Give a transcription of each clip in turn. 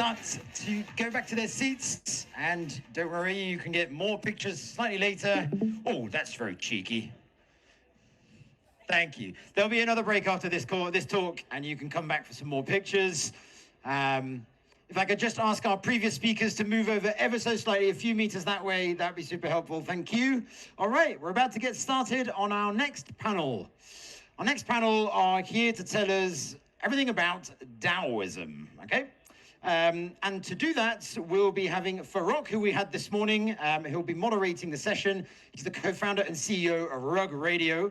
start to go back to their seats. And don't worry, you can get more pictures slightly later. Oh, that's very cheeky. Thank you. There'll be another break after this talk, and you can come back for some more pictures. If I could just ask our previous speakers to move over ever so slightly, a few meters that way, that'd be super helpful. Thank you. All right, we're about to get started on our next panel. Our next panel are here to tell us everything about Daoism, okay? And to do that, we'll be having Farokh, who we had this morning. He'll be moderating the session. He's the co-founder and CEO of Rug Radio.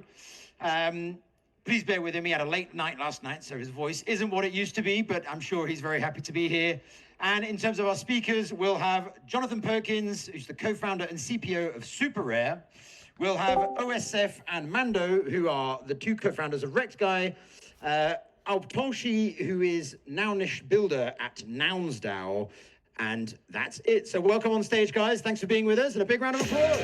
Please bear with him. He had a late night last night, so his voice isn't what it used to be, but I'm sure he's very happy to be here. And in terms of our speakers, we'll have Jonathan Perkins, who's the co-founder and CPO of SuperRare. We'll have OSF and Mando, who are the two co-founders of Rect Guy. Aubtoshi, who is Nounish builder at Nouns DAO. And that's it. So welcome on stage, guys. Thanks for being with us, and a big round of applause.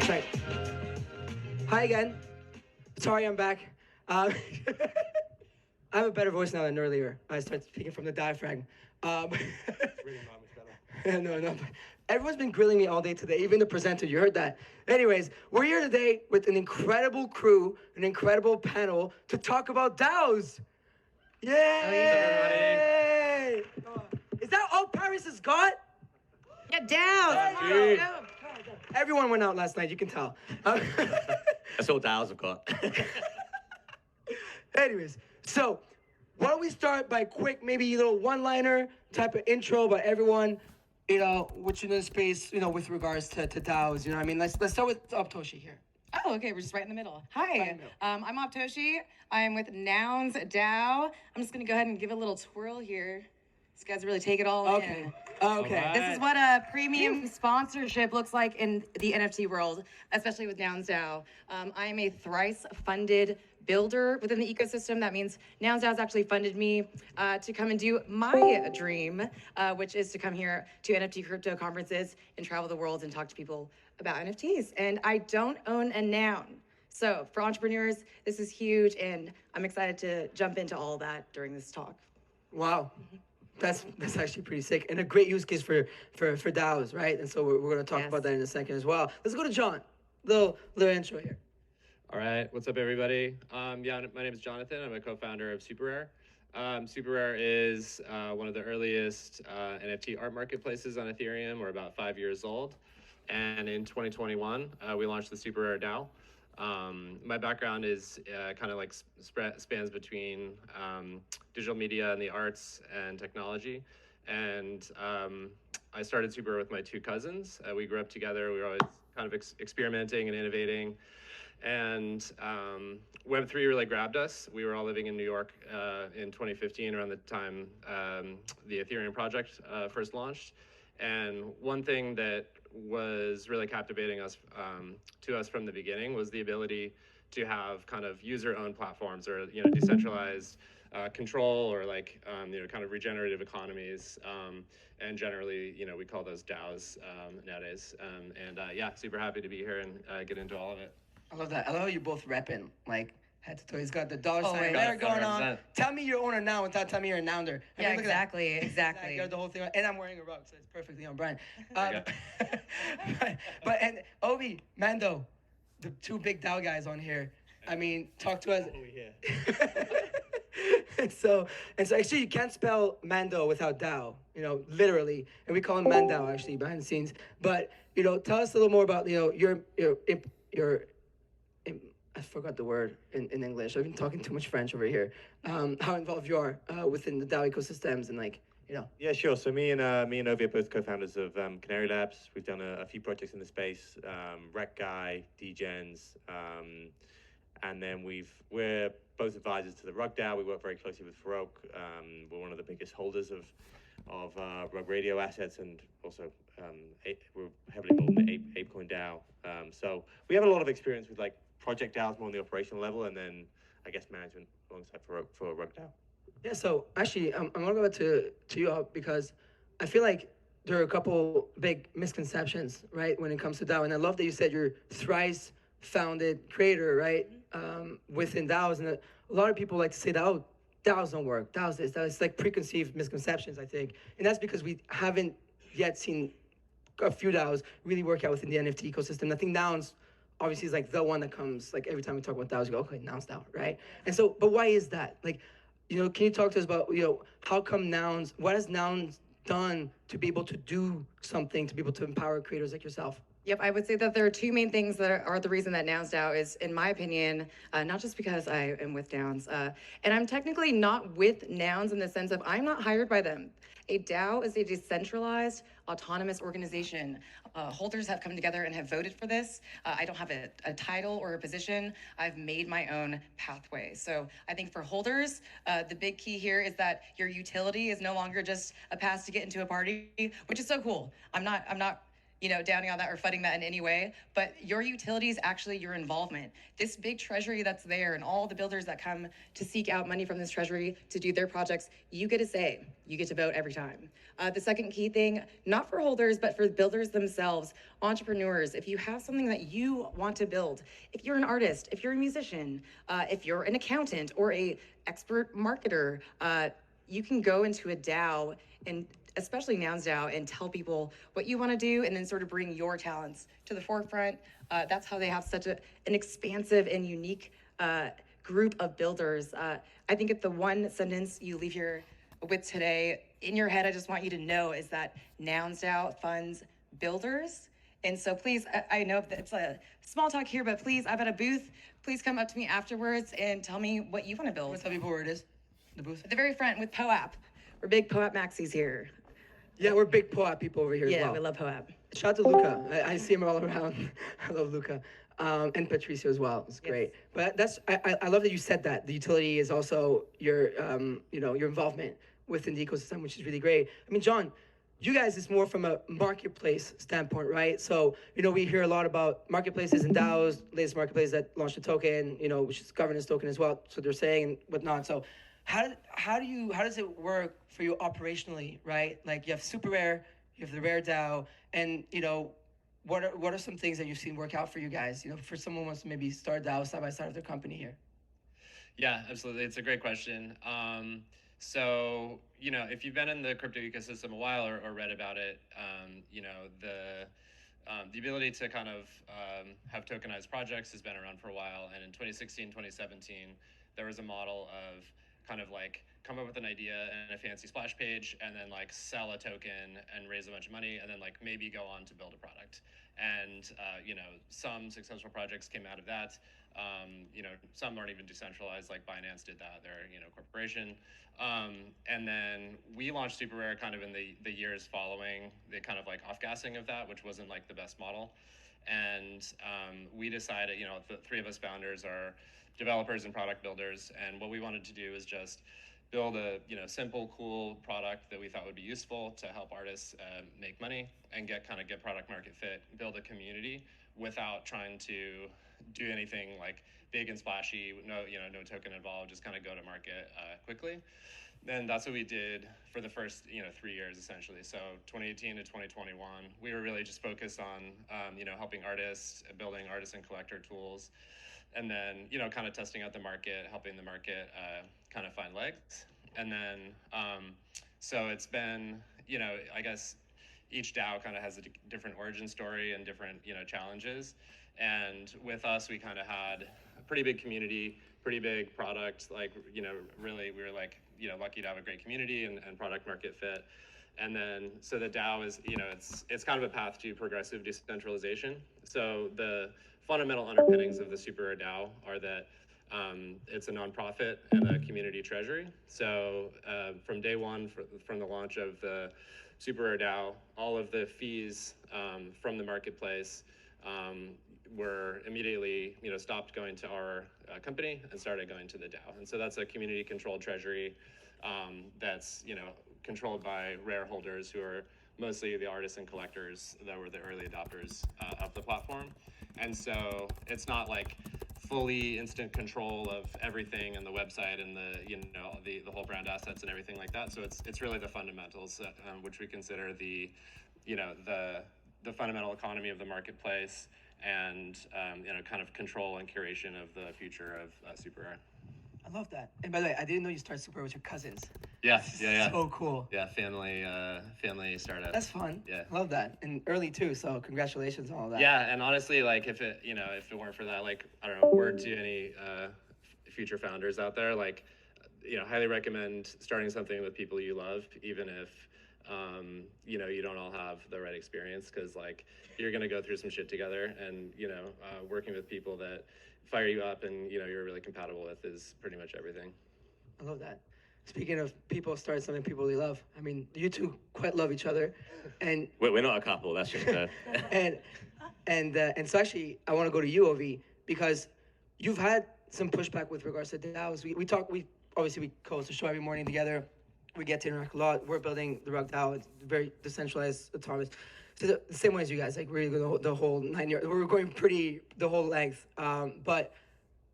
Check. Hi again. Sorry, I'm back. I have a better voice now than earlier. I started speaking from the diaphragm. Really not much better. No. Everyone's been grilling me all day today, even the presenter. You heard that. Anyways, we're here today with an incredible crew, an incredible panel to talk about DAOs. Yay! Is that all Paris has got? Get down! Everyone went out last night, you can tell. That's all DAOs have got. Anyways, so why don't we start by quick, maybe a little one-liner type of intro about everyone, what's in the space, with regards to DAOs, you know what I mean? Let's start with Aubtoshi here. Oh, okay, we're just right in the middle. Hi, I'm Aubtoshi. I'm with Nouns DAO. I'm just gonna go ahead and give it a little twirl here. These guys really take it all in. Okay. This is what a premium sponsorship looks like in the NFT world, especially with Nouns DAO. I am a thrice funded builder within the ecosystem. That means Nouns DAO has actually funded me to come and do my dream, which is to come here to NFT crypto conferences and travel the world and talk to people about NFTs. And I don't own a noun. So for entrepreneurs, this is huge, and I'm excited to jump into all of that during this talk. Wow. That's actually pretty sick, and a great use case for DAOs, right? And so we're going to talk about that in a second as well. Let's go to John. Little intro here. All right, what's up, everybody? My name is Jonathan. I'm a co-founder of SuperRare. SuperRare is one of the earliest NFT art marketplaces on Ethereum. We're about 5 years old, and in 2021, we launched the SuperRare DAO. My background is kind of like spans between digital media and the arts and technology. And I started SuperRare with my two cousins. We grew up together. We were always kind of experimenting and innovating. And Web3 really grabbed us. We were all living in New York in 2015, around the time the Ethereum project first launched. And one thing that was really captivating us to us from the beginning was the ability to have kind of user-owned platforms, or decentralized control, or like kind of regenerative economies, and generally we call those DAOs nowadays. Super happy to be here and get into all of it. I love that. I love how you're both repping, like head to toe. He's got the dollar sign there going on. Tell me you're owner now without telling me you're a nounder. Yeah, exactly. You got the whole thing, and I'm wearing a rug, so it's perfectly on brand. And Obi, Mando, the two big DAO guys on here. I mean, talk to us. And so actually you can't spell Mando without DAO, literally. And we call him Mandao actually behind the scenes. But, tell us a little more about, your I forgot the word in English. I've been talking too much French over here. How involved you are within the DAO ecosystems and Yeah, sure. So me and Ovi are both co-founders of Canary Labs. We've done a few projects in the space, Rec Guy, Degens, and then we're both advisors to the Rug DAO. We work very closely with Farokh. We're one of the biggest holders of Rug Radio assets, and also we're heavily involved in the ApeCoin DAO. So we have a lot of experience with like project DAOs more on the operational level, and then I guess management alongside for Rug DAO. Yeah, so actually, I'm gonna go back to you all, because I feel like there are a couple big misconceptions, right, when it comes to DAO. And I love that you said you're thrice founded creator, right, within DAOs. And a lot of people like to say that, oh, DAOs don't work. DAOs this, that. It's like preconceived misconceptions, I think. And that's because we haven't yet seen a few DAOs really work out within the NFT ecosystem. I think Nouns obviously is like the one that comes, like every time we talk about DAOs, you go, okay, Nouns DAO, right? And so, but why is that? Like, can you talk to us about, how come Nouns, what has Nouns done to be able to do something, to be able to empower creators like yourself? Yep, I would say that there are two main things that are the reason that Nouns DAO is, in my opinion, not just because I am with Nouns, and I'm technically not with Nouns in the sense of I'm not hired by them. A DAO is a decentralized, autonomous organization. Holders have come together and have voted for this. I don't have a title or a position. I've made my own pathway. So I think for holders, the big key here is that your utility is no longer just a pass to get into a party, which is so cool. I'm not downing on that or fudding that in any way, but your utility is actually your involvement. This big treasury that's there and all the builders that come to seek out money from this treasury to do their projects, you get a say. You get to vote every time. The second key thing, not for holders, but for builders themselves, entrepreneurs, if you have something that you want to build, if you're an artist, if you're a musician, if you're an accountant or a expert marketer, you can go into a DAO and especially Nouns DAO and tell people what you want to do and then sort of bring your talents to the forefront. That's how they have such an expansive and unique group of builders. I think if the one sentence you leave here with today in your head, I just want you to know is that Nouns DAO funds builders. And so please, I know that it's a small talk here, but please, I'm at a booth. Please come up to me afterwards and tell me what you want to build. Tell people where it is, the booth. At the very front with POAP. We're big POAP maxis here. Yeah, we're big POAP people over here as well. Yeah, we love POAP. Shout out to Luca. I see him all around. I love Luca. And Patricio as well. It's great. But I love that you said that. The utility is also your your involvement within the ecosystem, which is really great. I mean, John, you guys is more from a marketplace standpoint, right? So, we hear a lot about marketplaces and DAOs, latest marketplace that launched a token, which is governance token as well. So they're saying and whatnot. So how does it work for you operationally, right? Like you have Super Rare, you have the Rare DAO, and what are some things that you've seen work out for you guys? For someone who wants to maybe start DAO side by side with their company here. Yeah, absolutely. It's a great question. So, if you've been in the crypto ecosystem a while or read about it, the ability to kind of have tokenized projects has been around for a while. And in 2016, 2017, there was a model of kind of like come up with an idea and a fancy splash page and then like sell a token and raise a bunch of money and then like maybe go on to build a product. And, some successful projects came out of that. Some aren't even decentralized, like Binance did that. They're, corporation. And then we launched Super Rare kind of in the years following the kind of like off-gassing of that, which wasn't like the best model. And we decided, the three of us founders are developers and product builders. And what we wanted to do is just build a simple, cool product that we thought would be useful to help artists make money and get product market fit, build a community without trying to do anything like big and splashy, no token involved, just kind of go to market quickly. Then that's what we did for the first 3 years essentially. So 2018 to 2021, we were really just focused on helping artists, building artist and collector tools, and then kind of testing out the market, helping the market kind of find legs. And then so it's been I guess each DAO kind of has a different origin story and different challenges. And with us, we kind of had a pretty big community, pretty big product. Like really we were like lucky to have a great community and product market fit. And then so the DAO is it's kind of a path to progressive decentralization. So the fundamental underpinnings of the Super Rare DAO are that it's a nonprofit and a community treasury. So from day one, from the launch of the Super Rare DAO, all of the fees from the marketplace were immediately stopped going to our company and started going to the DAO. And so that's a community controlled treasury that's controlled by Rare holders who are mostly the artists and collectors that were the early adopters of the platform. And so it's not like fully instant control of everything and the website and the whole brand assets and everything like that. So it's really the fundamentals, which we consider the fundamental economy of the marketplace and kind of control and curation of the future of Super Rare. I love that. And by the way, I didn't know you started Super with your cousins. Yeah. So cool. Yeah, family startup. That's fun. Yeah. Love that. And early too, so congratulations on all that. Yeah, and honestly, like if it weren't for that, like I don't know, word to any future founders out there, like highly recommend starting something with people you love, even if you don't all have the right experience, because like you're gonna go through some shit together, and working with people that fire you up and you're really compatible with is pretty much everything. I love that. Speaking of people starting something people really love, I mean, you two quite love each other, and We're not a couple. That's just and so actually, I want to go to you, Ovi, because you've had some pushback with regards to DAOs. We obviously we co-host a show every morning together. We get to interact a lot. We're building the Rug DAO. It's very decentralized, autonomous. So the same way as you guys, like we're the whole 9 years. We're going pretty the whole length. But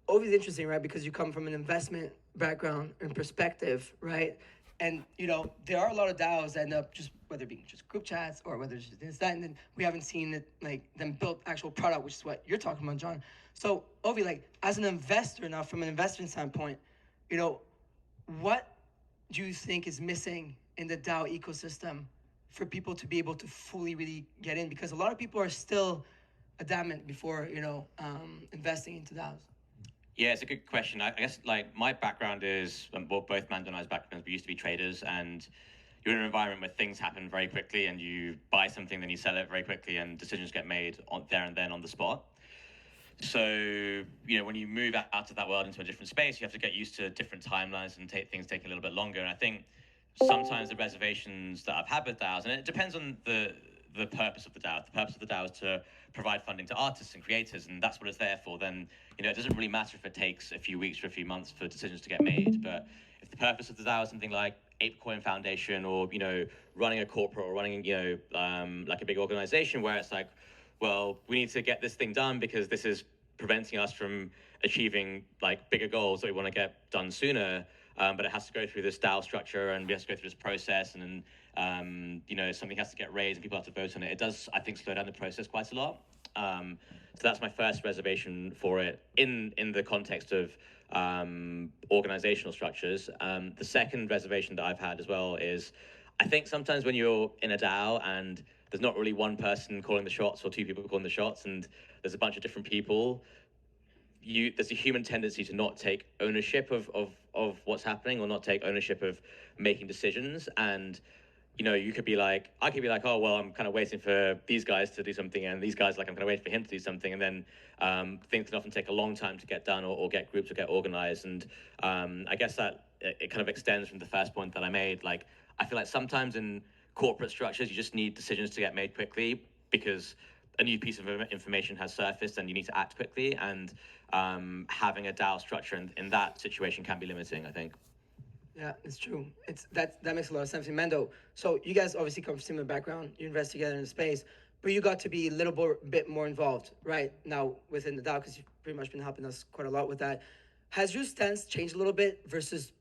Ovi's interesting, right? Because you come from an investment background and perspective, right? And there are a lot of DAOs that end up just whether it be just group chats or whether it's just this, that, and then we haven't seen it like them build actual product, which is what you're talking about, John. So Ovi, like as an investor now, from an investment standpoint, what do you think is missing in the DAO ecosystem for people to be able to fully really get in? Because a lot of people are still adamant before investing into DAOs. Yeah, it's a good question. I guess like my background is, both Mando and I's backgrounds, we used to be traders, and you're in an environment where things happen very quickly, and you buy something, then you sell it very quickly, and decisions get made there and then on the spot. So, when you move out of that world into a different space, you have to get used to different timelines and things taking a little bit longer. And I think sometimes the reservations that I've had with DAOs, and it depends on the purpose of the DAO. If the purpose of the DAO is to provide funding to artists and creators, and that's what it's there for, then it doesn't really matter if it takes a few weeks or a few months for decisions to get made. But if the purpose of the DAO is something like ApeCoin Foundation, or running a corporate, or running like a big organization where it's like, well, we need to get this thing done because this is preventing us from achieving like bigger goals that we want to get done sooner. But it has to go through this DAO structure, and we have to go through this process, and then something has to get raised and people have to vote on it. It does, I think, slow down the process quite a lot. So that's my first reservation for it in the context of organizational structures. The second reservation that I've had as well is, I think sometimes when you're in a DAO and there's not really one person calling the shots or two people calling the shots, and there's a bunch of different people, there's a human tendency to not take ownership of what's happening, or not take ownership of making decisions. And you could be like, I could be like, oh well, I'm kind of waiting for these guys to do something, and these guys like, I'm kind of waiting for him to do something, and then things can often take a long time to get done, or get groups or get organized. And I guess that it kind of extends from the first point that I made. Like, I feel like sometimes in corporate structures, you just need decisions to get made quickly because a new piece of information has surfaced and you need to act quickly. And having a DAO structure in that situation can be limiting, I think. Yeah, it's true. That makes a lot of sense. Mando, so you guys obviously come from similar background. You invest together in the space, but you got to be a little bit more involved right now within the DAO, because you've pretty much been helping us quite a lot with that. Has your stance changed a little bit versus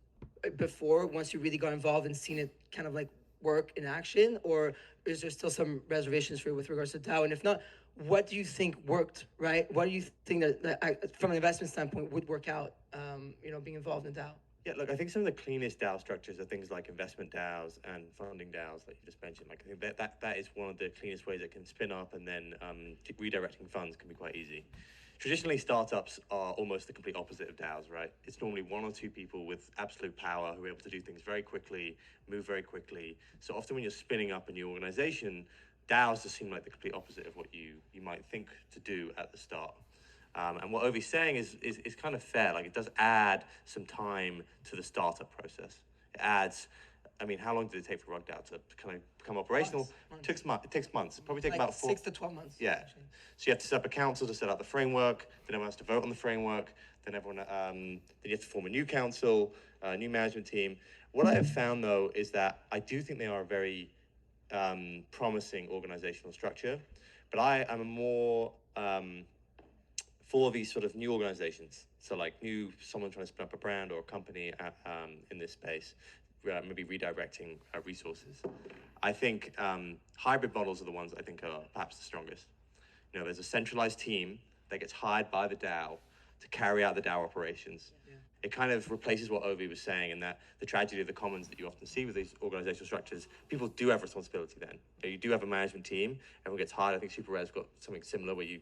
before, once you really got involved and seen it kind of like work in action, or is there still some reservations for you with regards to DAO? And if not, what do you think worked, right? What do you think that from an investment standpoint would work out, being involved in DAO? Yeah, look, I think some of the cleanest DAO structures are things like investment DAOs and funding DAOs, like you just mentioned. Like, I think that is one of the cleanest ways it can spin up, and then redirecting funds can be quite easy. Traditionally, startups are almost the complete opposite of DAOs, right? It's normally one or two people with absolute power who are able to do things very quickly, move very quickly. So often when you're spinning up a new organization, DAOs just seem like the complete opposite of what you might think to do at the start. And what Ovi's saying is kind of fair. Like, it does add some time to the startup process. It adds, I mean, how long did it take for Rug DAO to kind of become operational? Months. It takes months. It probably takes Like about 6 to 12 months. Yeah. So you have to set up a council to set up the framework. Then everyone has to vote on the framework. Then then you have to form a new council, a new management team. What I have found, though, is that I do think they are a very promising organizational structure. But I am a more for these sort of new organizations. So like someone trying to spin up a brand or a company in this space, maybe redirecting resources. I think hybrid models are the ones I think are perhaps the strongest. You know, there's a centralized team that gets hired by the DAO to carry out the DAO operations. It kind of replaces what Ovi was saying, and that the tragedy of the commons that you often see with these organizational structures, people do have responsibility then. You do have a management team, everyone gets hired. I think Super Rare's got something similar where you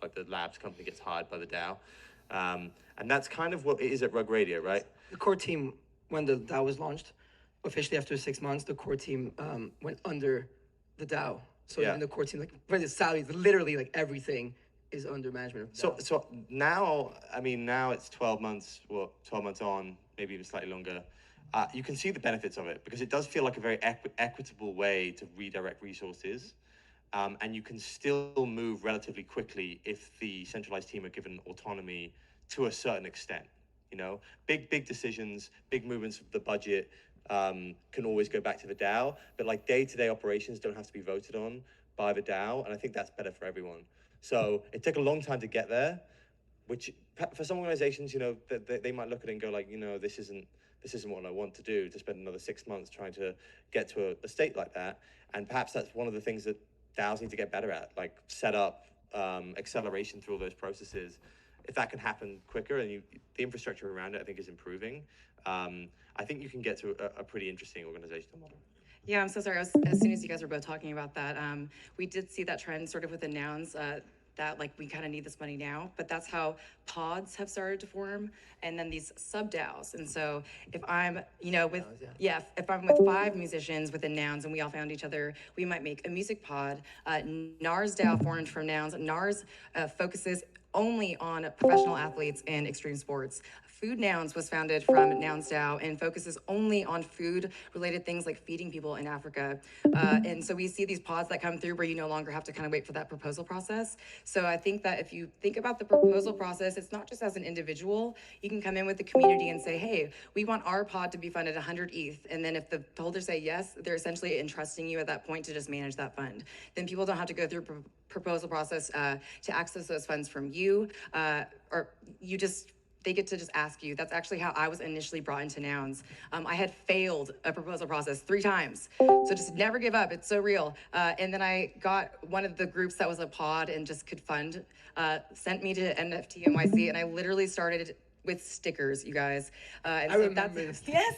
like the labs company gets hired by the DAO. And that's kind of what it is at Rug Radio, right? The core team, when the DAO was launched, officially after 6 months, the core team went under the DAO. So Yeah. even the core team, like for the salaries, literally like everything is under management of the DAO. So now, I mean, now it's 12 months, 12 months on, maybe even slightly longer. You can see the benefits of it because it does feel like a very equitable way to redirect resources. And you can still move relatively quickly if the centralized team are given autonomy to a certain extent. You know, big decisions, big movements of the budget can always go back to the DAO, but like day-to-day operations don't have to be voted on by the DAO, and I think that's better for everyone. So it took a long time to get there, which for some organizations, you know, they might look at it and go like, you know, this isn't what I want to do, to spend another 6 months trying to get to a state like that. And perhaps that's one of the things that DAOs need to get better at, like set up acceleration through all those processes. If that can happen quicker and the infrastructure around it, I think, is improving, I think you can get to a pretty interesting organizational model. Yeah, I'm so sorry. As soon as you guys were both talking about that, we did see that trend sort of with the nouns, that like we kind of need this money now, but that's how pods have started to form, and then these sub DAOs. And so if I'm, you know, with if I'm with 5 musicians within nouns and we all found each other, we might make a music pod. NARS DAO formed from nouns. NARS focuses only on professional athletes and extreme sports. Food Nouns was founded from Nouns DAO and focuses only on food-related things like feeding people in Africa. And so we see these pods that come through where you no longer have to kind of wait for that proposal process. So I think that if you think about the proposal process, it's not just as an individual. You can come in with the community and say, hey, we want our pod to be funded 100 ETH. And then if the holders say yes, they're essentially entrusting you at that point to just manage that fund. Then people don't have to go through proposal process to access those funds from you, or you just, they get to just ask you. That's actually how I was initially brought into Nouns. I had failed a proposal process 3 times. So just never give up, it's so real. And then I got one of the groups that was a pod and just could fund, sent me to NFT NYC, and I literally started with stickers, you guys. And I so remember this. Yes,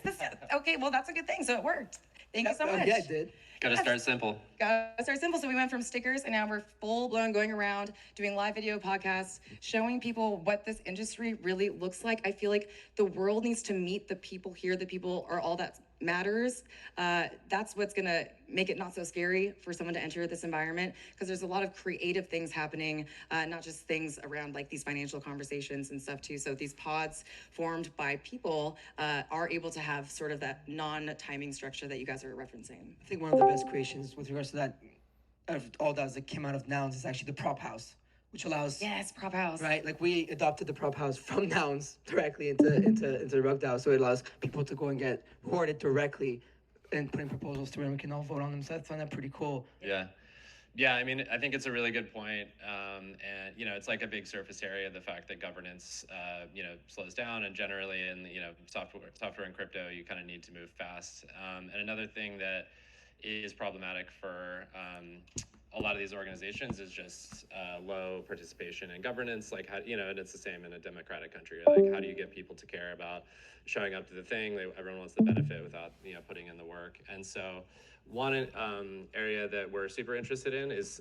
okay, well that's a good thing, so it worked. Thank you so much. Yeah, it did. Gotta start simple. Gotta start simple. So we went from stickers and now we're full blown going around doing live video podcasts, showing people what this industry really looks like. I feel like the world needs to meet the people here. The people are all that matters. That's what's gonna make it not so scary for someone to enter this environment, because there's a lot of creative things happening, not just things around like these financial conversations and stuff too. So these pods formed by people are able to have sort of that non-timing structure that you guys are referencing. I think one of the best creations with regards to that, of all that came out of Nouns, is actually the prop house, which allows Prop house. right, like we adopted the prop house from Nouns directly into the Rug DAO, so it allows people to go and get rewarded directly and putting proposals through, and we can all vote on them. So I find that pretty cool. Yeah, I mean, I think it's a really good point. And, you know, it's like a big surface area, the fact that governance, you know, slows down, and generally in, you know, software and crypto, you kind of need to move fast. And another thing that is problematic for a lot of these organizations is just low participation in governance. Like, how, you know, and it's the same in a democratic country. Like, how do you get people to care about showing up to the thing? Everyone wants the benefit without, you know, putting in the work. And so one area that we're super interested in is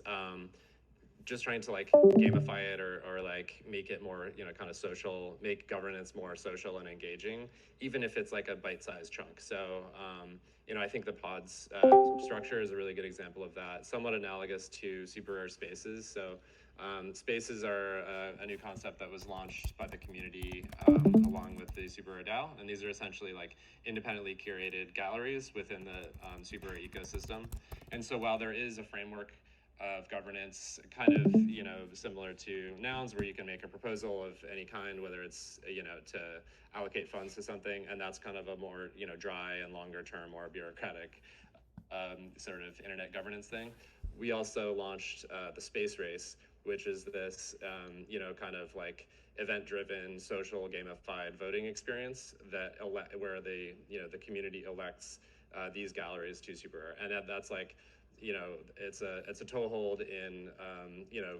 just trying to like gamify it or like make it more, you know, kind of social, make governance more social and engaging, even if it's like a bite-sized chunk. So, you know, I think the pods structure is a really good example of that, somewhat analogous to super rare spaces. So spaces are a new concept that was launched by the community along with the Super Rare DAO, and these are essentially like independently curated galleries within the Super Rare ecosystem. And so while there is a framework of governance, kind of, you know, similar to Nouns, where you can make a proposal of any kind, whether it's, you know, to allocate funds to something, and that's kind of a more, you know, dry and longer term, more bureaucratic sort of internet governance thing. We also launched the Space Race, which is this, kind of like event-driven, social, gamified voting experience that where the community elects these galleries to Super Rare, and that's like, it's a toehold in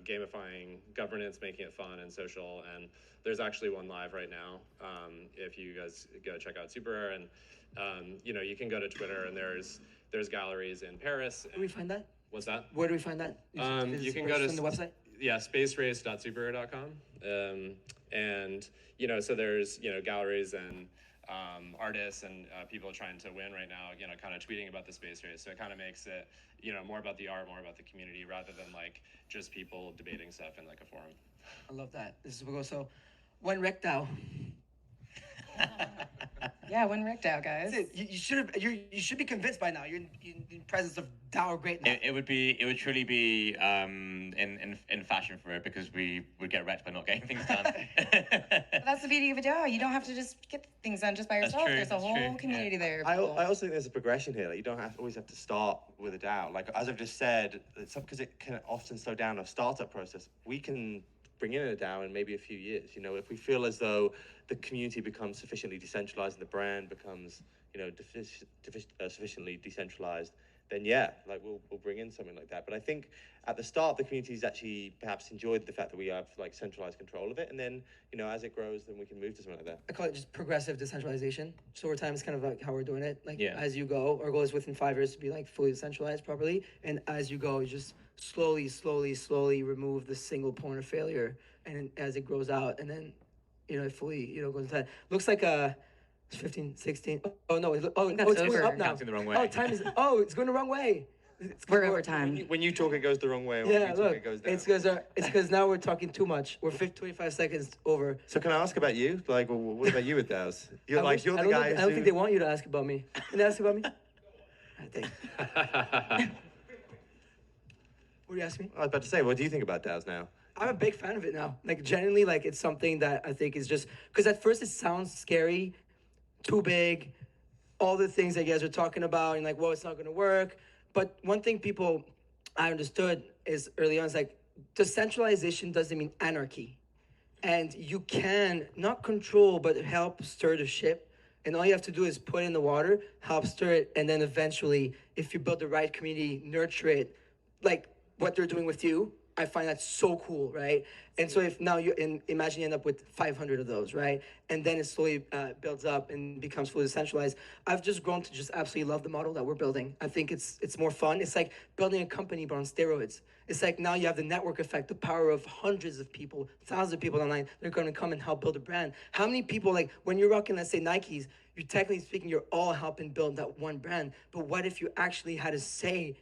gamifying governance, making it fun and social. And there's actually one live right now. If you guys go check out Super Rare, and you can go to Twitter, and there's galleries in Paris. Where do we find that? What's that? Where do we find that? You can go to the website. Yeah, spacerace.superrare.com. And so there's galleries and artists and people trying to win right now, kind of tweeting about the space race. So it kind of makes it more about the art, more about the community, rather than like just people debating stuff in like a forum. I love that. This is where we go. So, when Rec DAO. Yeah, when Rick DAO, guys. That's it. You should be convinced by now. You're in presence of DAO greatness. It would truly be in fashion for it, because we would get wrecked by not getting things done. That's the beauty of a DAO. You don't have to just get things done just by yourself. true, There's a that's whole true, community yeah. there. I also think there's a progression here. Like, you don't always have to start with a DAO. Like, as I've just said, it's because it can often slow down a startup process. We can bring in a DAO in maybe a few years. If we feel as though the community becomes sufficiently decentralized and the brand becomes, sufficiently decentralized, then yeah, like we'll bring in something like that. But I think at the start, the community's actually perhaps enjoyed the fact that we have like centralized control of it, and then as it grows, then we can move to something like that. I call it just progressive decentralization. So over time, it's kind of like how we're doing it. Like, Yeah. as you go, our goal is within 5 years to be like fully decentralized properly. And as you go, you just slowly remove the single point of failure. And as it grows out, and then, it fully, goes inside. Looks like it's 15, 16. Oh no, it's going over. up now. Counting the wrong way. It's going the wrong way. We're over time. When you talk, it goes the wrong way. And when Yeah, you talk, look, it goes down. it's because now we're talking too much. We're 25 seconds over. So can I ask about you? Like, what about you with DAOs? You're I the don't guy. I don't think they want you to ask about me. Can they ask about me? I think. What do you ask me? I was about to say, what do you think about DAOs now? I'm a big fan of it now. Like, genuinely, like, it's something that I think is just, because at first it sounds scary, too big, all the things that you guys are talking about, and like, well, it's not going to work. But one thing I understood is early on, is like, decentralization doesn't mean anarchy. And you can not control, but help stir the ship. And all you have to do is put it in the water, help stir it, and then eventually, if you build the right community, nurture it, like what they're doing with you, I find that so cool, right? And so if now imagine you end up with 500 of those, right? And then it slowly builds up and becomes fully decentralized. I've just grown to just absolutely love the model that we're building. I think it's more fun. It's like building a company, but on steroids. It's like now you have the network effect, the power of hundreds of people, thousands of people online. They're going to come and help build a brand. How many people, like when you're rocking, let's say Nikes, you're technically speaking, you're all helping build that one brand. But what if you actually had a say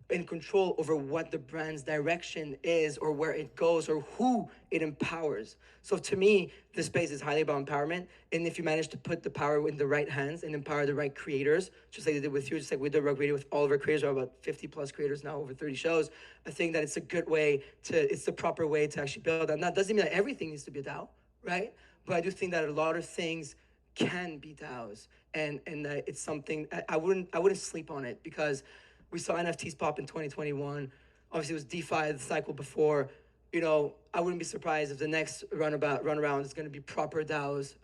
in control over what the brand's direction is, or where it goes, or who it empowers? So to me, this space is highly about empowerment. And if you manage to put the power in the right hands and empower the right creators, just like they did with you, just like we did Rogue Radio with all of our creators, we're about 50 plus creators now, over 30 shows. I think that it's a good way it's the proper way to actually build. And that doesn't mean that everything needs to be a DAO, right? But I do think that a lot of things can be DAOs. And it's something, I wouldn't sleep on it, because we saw NFTs pop in 2021. Obviously, it was DeFi, the cycle before. I wouldn't be surprised if the next runaround is going to be proper DAOs,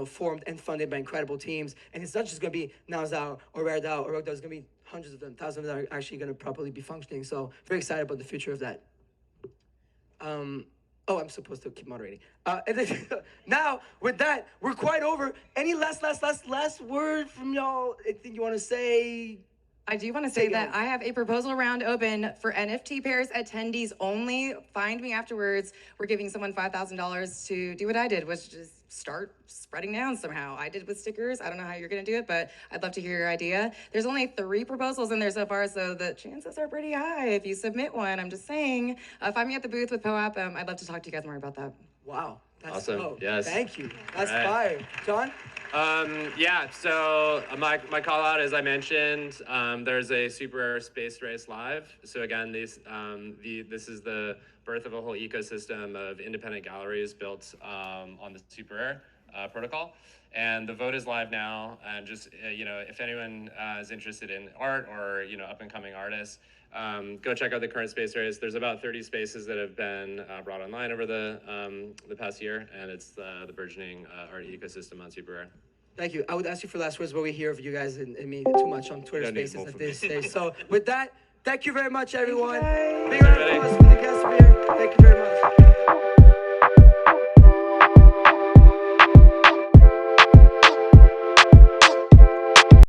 formed and funded by incredible teams. And it's not just going to be Nouns DAO or Rare DAO or Rogue DAO. It's going to be hundreds of them, thousands of them that are actually going to properly be functioning. So very excited about the future of that. I'm supposed to keep moderating. And then, now, with that, we're quite over. Any last word from y'all? Anything you want to say? I do want to say that I have a proposal round open for NFTParis attendees only. Find me afterwards. We're giving someone $5,000 to do what I did, which is start spreading nouns somehow. I did with stickers. I don't know how you're going to do it, but I'd love to hear your idea. There's only 3 proposals in there so far, so the chances are pretty high if you submit one. I'm just saying. Find me at the booth with POAP. I'd love to talk to you guys more about that. Wow. That's Awesome. dope. Yes. Thank you. That's All fire. John? So my call out, as I mentioned, there's a Super Rare Space Race Live. So again, this is the birth of a whole ecosystem of independent galleries built on the Super Rare. protocol. And the vote is live now. And just if anyone is interested in art or up and coming artists, go check out the current space race. There's about 30 spaces that have been brought online over the past year, and it's the burgeoning art ecosystem on Super Rare. Thank you. I would ask you for last words, but we hear of you guys and me too much on Twitter don't need Spaces more at from this me. stage. So with that, thank you very much, everyone. guys. Big round of applause for the